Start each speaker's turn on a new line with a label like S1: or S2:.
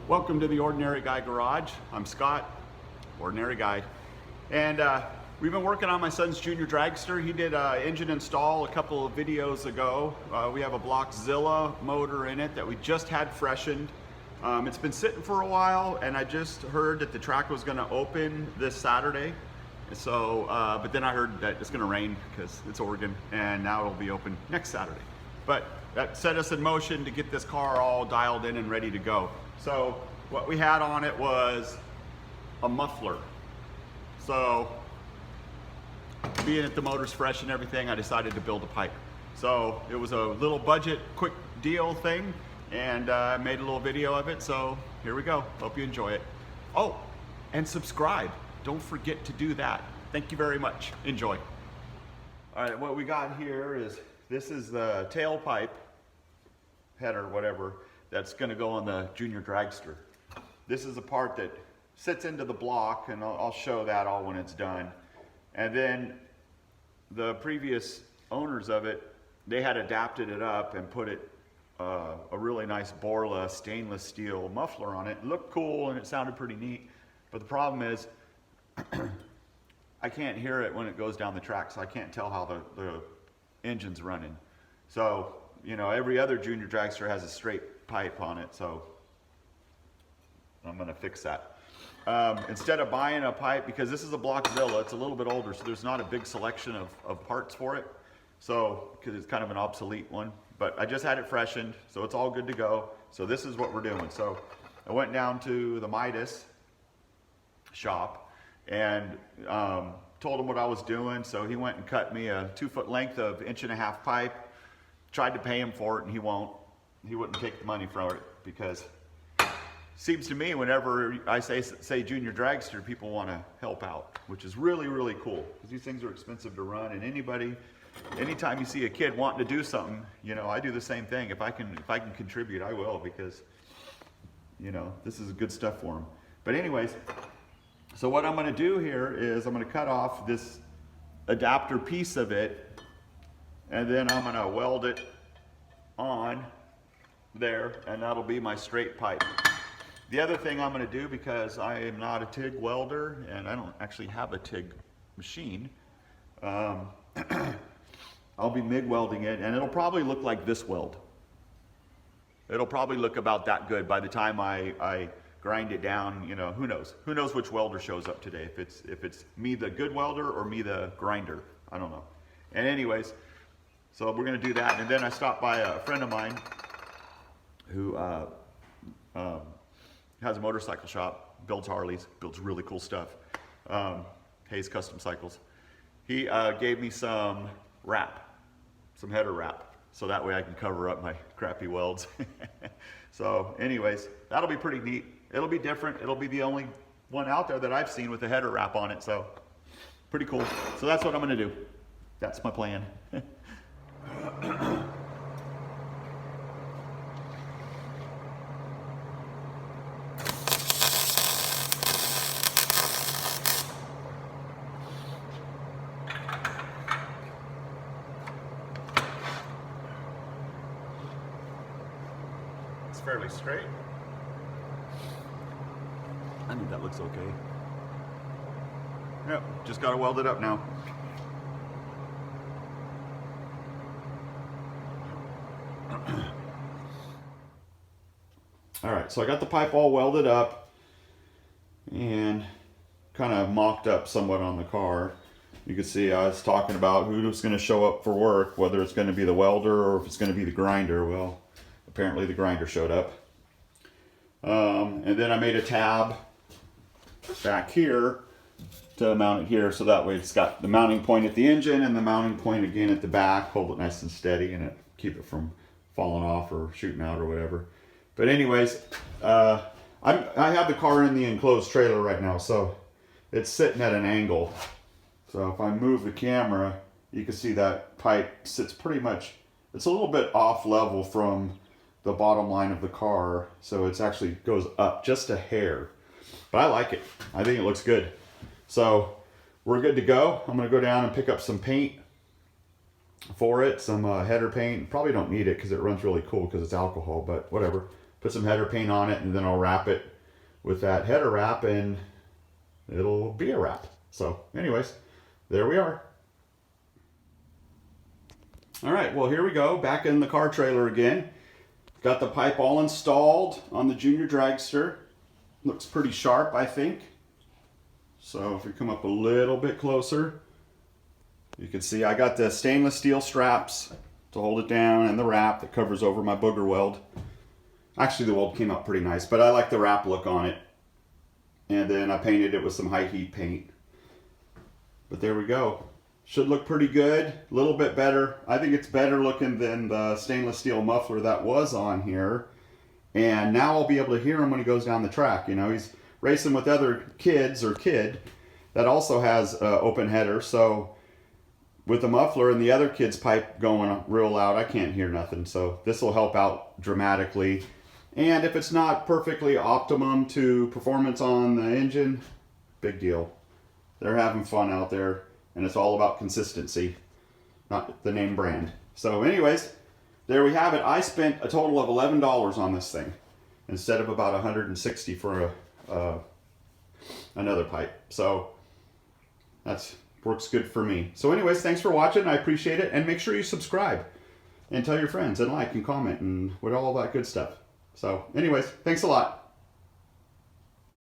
S1: Welcome to the Ordinary Guy Garage. I'm Scott, Ordinary Guy. And we've been working on my son's Jr Dragster. He did engine install a couple of videos ago. We have a Blockzilla motor in it that we just had freshened. It's been sitting for a while, and I just heard that the track was gonna open this Saturday. So, but then I heard that it's gonna rain because it's Oregon, and now it'll be open next Saturday. But that set us in motion to get this car all dialed in and ready to go. So what we had on it was a muffler. So being that the motor's fresh and everything, I decided to build a pipe. So it was a little budget, quick deal thing, and I made a little video of it. So here we go. Hope you enjoy it. Oh, and subscribe. Don't forget to do that. Thank you very much. Enjoy. All right, what we got here is, this is the tailpipe header, whatever, that's gonna go on the Jr Dragster. This is the part that sits into the block, and I'll show that all when it's done. And then the previous owners of it, they had adapted it up and put it a really nice Borla stainless steel muffler on it. It looked cool and it sounded pretty neat, but the problem is I can't hear it when it goes down the track, so I can't tell how the engine's running. So, you know, every other Jr Dragster has a straight pipe on it, so I'm gonna fix that. Instead of buying a pipe, because this is a Blockzilla, it's a little bit older, so there's not a big selection of parts for it. So, because it's kind of an obsolete one, but I just had it freshened, so it's all good to go. So this is what we're doing. So I went down to the Midas shop and told him what I was doing. So he went and cut me a 2-foot length of 1.5-inch pipe. Tried to pay him for it, and he wouldn't take the money for it, because seems to me whenever I say Jr Dragster, people want to help out, which is really, really cool, because these things are expensive to run. And anytime you see a kid wanting to do something, you know, I do the same thing. If I can contribute, I will, because, you know, this is good stuff for them. But anyways, so what I'm going to do here is I'm going to cut off this adapter piece of it, and then I'm going to weld it on there, and that'll be my straight pipe. The other thing I'm going to do, because I am not a TIG welder and I don't actually have a TIG machine, I'll be MIG welding it, and it'll probably look like this weld. It'll probably look about that good by the time I grind it down. You know, who knows which welder shows up today, if it's me the good welder or me the grinder, I don't know. And anyways, so we're going to do that. And then I stopped by a friend of mine who has a motorcycle shop, builds Harleys, builds really cool stuff, Hayes Custom Cycles. He gave me some wrap, some header wrap, so that way I can cover up my crappy welds. So anyways, that'll be pretty neat. It'll be different. It'll be the only one out there that I've seen with a header wrap on it, so pretty cool. So that's what I'm going to do. That's my plan. It's fairly straight. I think that looks okay. Yep, just got to weld it up now. All right, so I got the pipe all welded up and kind of mocked up somewhat on the car. You can see I was talking about who's going to show up for work, whether it's going to be the welder or if it's going to be the grinder. Well, apparently the grinder showed up. And then I made a tab back here to mount it here, so that way it's got the mounting point at the engine and the mounting point again at the back. Hold it nice and steady and keep it from falling off or shooting out or whatever. But anyways, I have the car in the enclosed trailer right now, so it's sitting at an angle. So if I move the camera, you can see that pipe sits pretty much, it's a little bit off level from the bottom line of the car, so it's actually goes up just a hair. But I like it. I think it looks good. So we're good to go. I'm going to go down and pick up some paint for it, some header paint. Probably don't need it because it runs really cool because it's alcohol, but whatever. put some header paint on it, and then I'll wrap it with that header wrap, and it'll be a wrap. So anyways, there we are. All right, well, here we go, back in the car trailer again. Got the pipe all installed on the Jr Dragster. Looks pretty sharp, I think. So if we come up a little bit closer, you can see I got the stainless steel straps to hold it down and the wrap that covers over my booger weld. Actually, the weld came out pretty nice, but I like the wrap look on it. And then I painted it with some high heat paint. But there we go. Should look pretty good, a little bit better. I think it's better looking than the stainless steel muffler that was on here. And now I'll be able to hear him when he goes down the track. You know, he's racing with other kids or kid that also has open header. So with the muffler and the other kid's pipe going real loud, I can't hear nothing. So this will help out dramatically. And if it's not perfectly optimum to performance on the engine, big deal. They're having fun out there. And it's all about consistency, not the name brand. So anyways, there we have it. I spent a total of $11 on this thing instead of about $160 for another pipe. So that's works good for me. So anyways, thanks for watching. I appreciate it. And make sure you subscribe and tell your friends and like and comment and with all that good stuff. So anyways, thanks a lot.